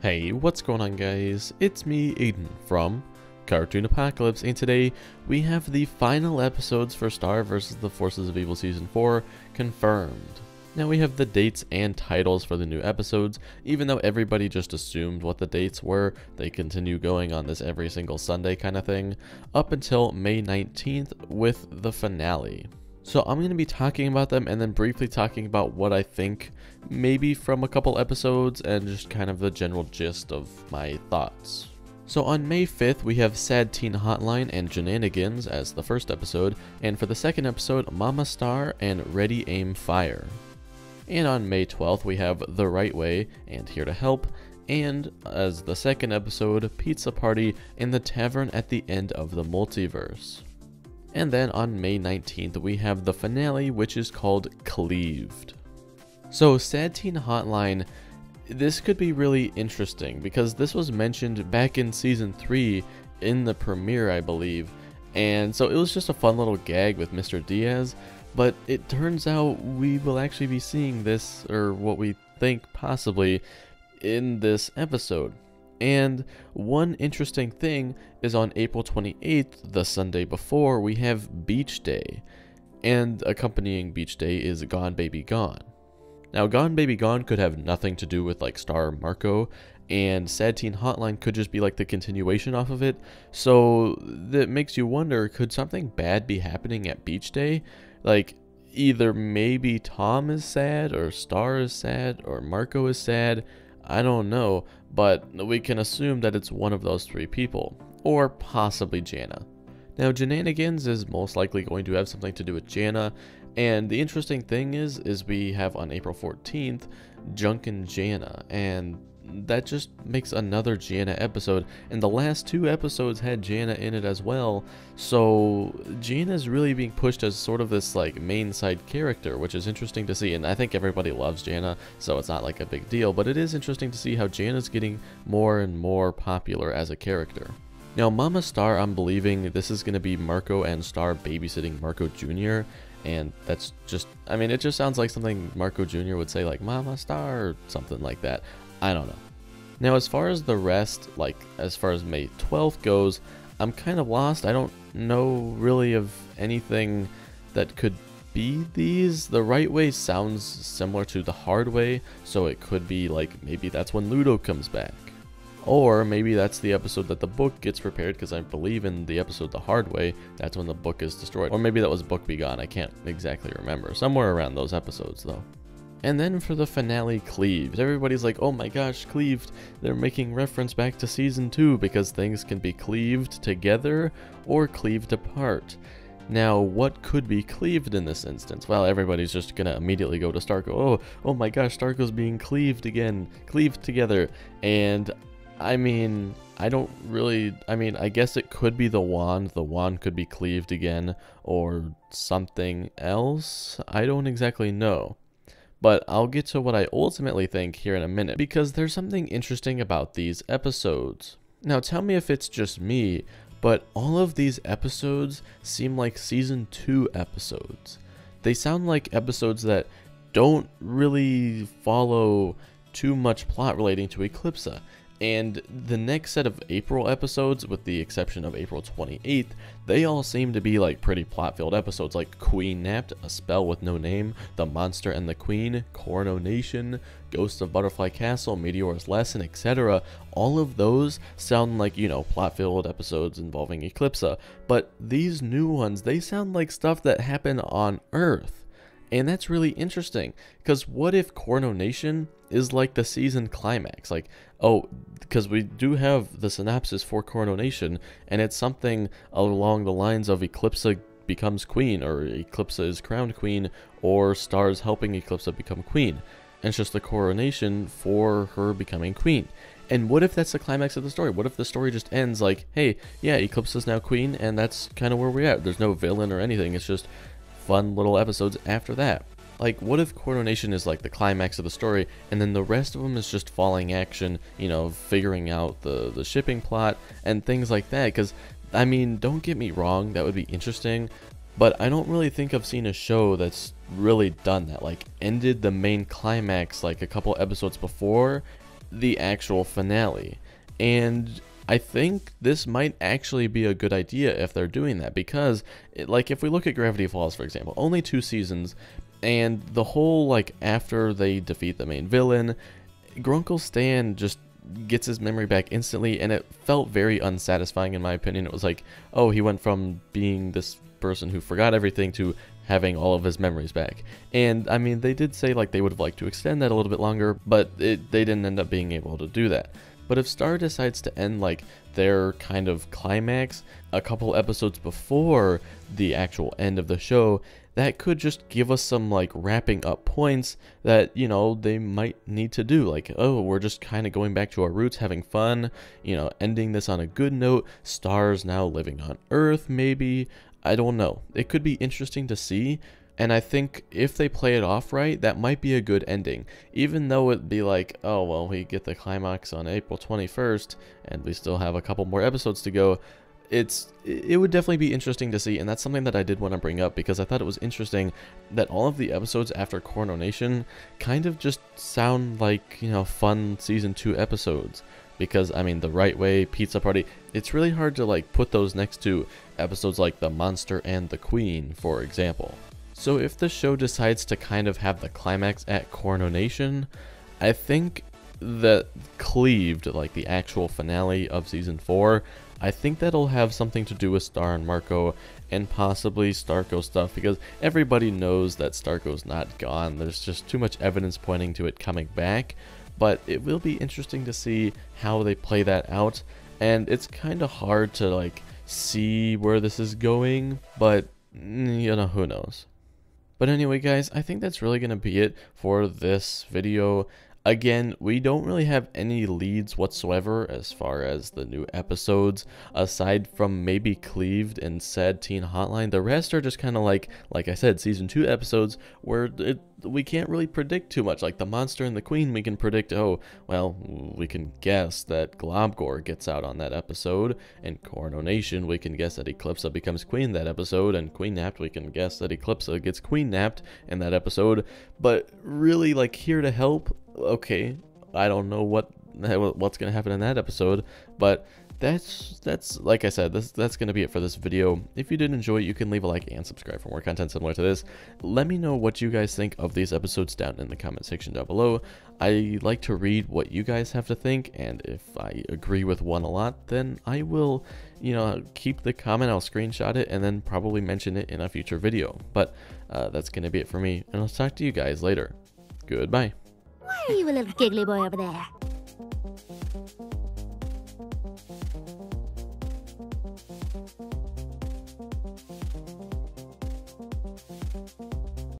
Hey, what's going on guys? It's me, Aiden, from Cartoon Apocalypse, and today we have the final episodes for Star vs. the Forces of Evil Season 4 confirmed. Now we have the dates and titles for the new episodes. Even though everybody just assumed what the dates were, they continue going on this every single Sunday kind of thing, up until May 19th with the finale. So I'm going to be talking about them and then briefly talking about what I think maybe from a couple episodes and just kind of the general gist of my thoughts. So on May 5th we have Sad Teen Hotline and Shenanigans as the first episode, and for the second episode Mama Star and Ready Aim Fire. And on May 12th we have The Right Way and Here to Help, and as the second episode Pizza Party in the Tavern at the End of the Multiverse. And then on May 19th, we have the finale, which is called Cleaved. So Sad Teen Hotline, this could be really interesting because this was mentioned back in Season 3 in the premiere, I believe. And so it was just a fun little gag with Mr. Diaz, but it turns out we will actually be seeing this, or what we think possibly, in this episode. And one interesting thing is on April 28th, the Sunday before, we have Beach Day. And accompanying Beach Day is Gone Baby Gone. Now, Gone Baby Gone could have nothing to do with like Star Marco, and Sad Teen Hotline could just be like the continuation off of it. So that makes you wonder, could something bad be happening at Beach Day? Like, either maybe Tom is sad, or Star is sad, or Marco is sad. I don't know, but we can assume that it's one of those three people, or possibly Jana. Now, Shenanigans is most likely going to have something to do with Jana, and the interesting thing is we have on April 14th, Junkin' Jana, and that just makes another Jana episode, and the last two episodes had Jana in it as well, so Jana is really being pushed as sort of this like main side character, which is interesting to see, and I think everybody loves Jana, so it's not like a big deal, but it is interesting to see how Jana's getting more and more popular as a character. Now, Mama Star, I'm believing this is going to be Marco and Star babysitting Marco Jr., and that's just, I mean, it just sounds like something Marco Jr. would say, like Mama Star or something like that. I don't know. Now, as far as the rest, like as far as May 12th goes, I'm kind of lost. I don't know really of anything that could be these. The Right Way sounds similar to The Hard Way, so it could be like maybe that's when Ludo comes back. Or maybe that's the episode that the book gets prepared, because I believe in the episode The Hard Way, that's when the book is destroyed. Or maybe that was Book Be Gone, I can't exactly remember. Somewhere around those episodes though. And then for the finale, Cleaved. Everybody's like, oh my gosh, Cleaved. They're making reference back to Season 2 because things can be cleaved together or cleaved apart. Now, what could be cleaved in this instance? Well, everybody's just gonna immediately go to Starco. Oh my gosh, Starco's being cleaved again. Cleaved together. And I mean, I guess it could be the wand. The wand could be cleaved again or something else. I don't exactly know. But I'll get to what I ultimately think here in a minute, because there's something interesting about these episodes. Now tell me if it's just me, but all of these episodes seem like Season 2 episodes. They sound like episodes that don't really follow too much plot relating to Eclipsa. And the next set of April episodes, with the exception of April 28th, they all seem to be like pretty plot-filled episodes, like Queen Napped, A Spell with No Name, The Monster and the Queen, Coronation, Ghost of Butterfly Castle, Meteor's Lesson, etc. All of those sound like, you know, plot-filled episodes involving Eclipsa, but these new ones, they sound like stuff that happened on Earth. And that's really interesting, because what if Coronation is like the season climax? Like, oh, because we do have the synopsis for Coronation, and it's something along the lines of Eclipsa becomes queen, or Eclipsa is crowned queen, or Star's helping Eclipsa become queen. And it's just the coronation for her becoming queen. And what if that's the climax of the story? What if the story just ends like, hey, yeah, Eclipsa's now queen, and that's kind of where we're at. There's no villain or anything, it's just fun little episodes after that. Like, what if Coronation is like the climax of the story, and then the rest of them is just falling action, you know, figuring out the shipping plot and things like that? Because, I mean, don't get me wrong, that would be interesting, but I don't really think I've seen a show that's really done that, like ended the main climax like a couple episodes before, the actual finale. And I think this might actually be a good idea if they're doing that, because like if we look at Gravity Falls, for example, only 2 seasons, and the whole, like, after they defeat the main villain, Grunkle Stan just gets his memory back instantly, and it felt very unsatisfying in my opinion. It was like, oh, he went from being this person who forgot everything to having all of his memories back. And I mean, they did say like they would have liked to extend that a little bit longer, but they didn't end up being able to do that. But if Star decides to end like their kind of climax a couple episodes before the actual end of the show, that could just give us some like wrapping up points that, you know, they might need to do. Like, oh, we're just kind of going back to our roots, having fun, you know, ending this on a good note. Star's now living on Earth, maybe. I don't know. It could be interesting to see. And I think if they play it off right, that might be a good ending. Even though it'd be like, oh, well, we get the climax on April 21st, and we still have a couple more episodes to go. It would definitely be interesting to see, and that's something that I did want to bring up, because I thought it was interesting that all of the episodes after Coronation kind of just sound like, you know, fun season 2 episodes. Because, I mean, The Right Way, Pizza Party, it's really hard to, like, put those next to episodes like The Monster and the Queen, for example. So if the show decides to kind of have the climax at Coronation, I think that Cleaved, like the actual finale of season 4, I think that'll have something to do with Star and Marco, and possibly Starko stuff, because everybody knows that Starko's not gone. There's just too much evidence pointing to it coming back. But it will be interesting to see how they play that out, and it's kind of hard to like see where this is going, but you know, who knows. But anyway, guys, I think that's really going to be it for this video. Again, we don't really have any leads whatsoever as far as the new episodes, aside from maybe Cleaved and Said Teen Hotline. The rest are just kind of like I said, season 2 episodes where we can't really predict too much. Like The Monster and the Queen, we can predict, oh, well, we can guess that Globgor gets out on that episode. And Coronation, we can guess that Eclipsa becomes Queen that episode. And Queen Napped, we can guess that Eclipsa gets Queen Napped in that episode. But really, like, here to help, okay, I don't know what's gonna happen in that episode, but that's like I said, that's gonna be it for this video. If you did enjoy it, you can leave a like and subscribe for more content similar to this. Let me know what you guys think of these episodes down in the comment section down below. I like to read what you guys have to think, and if I agree with one a lot, then I will, you know, keep the comment. I'll screenshot it and then probably mention it in a future video. But that's gonna be it for me, and I'll talk to you guys later. Goodbye. Why are you a little giggly boy over there?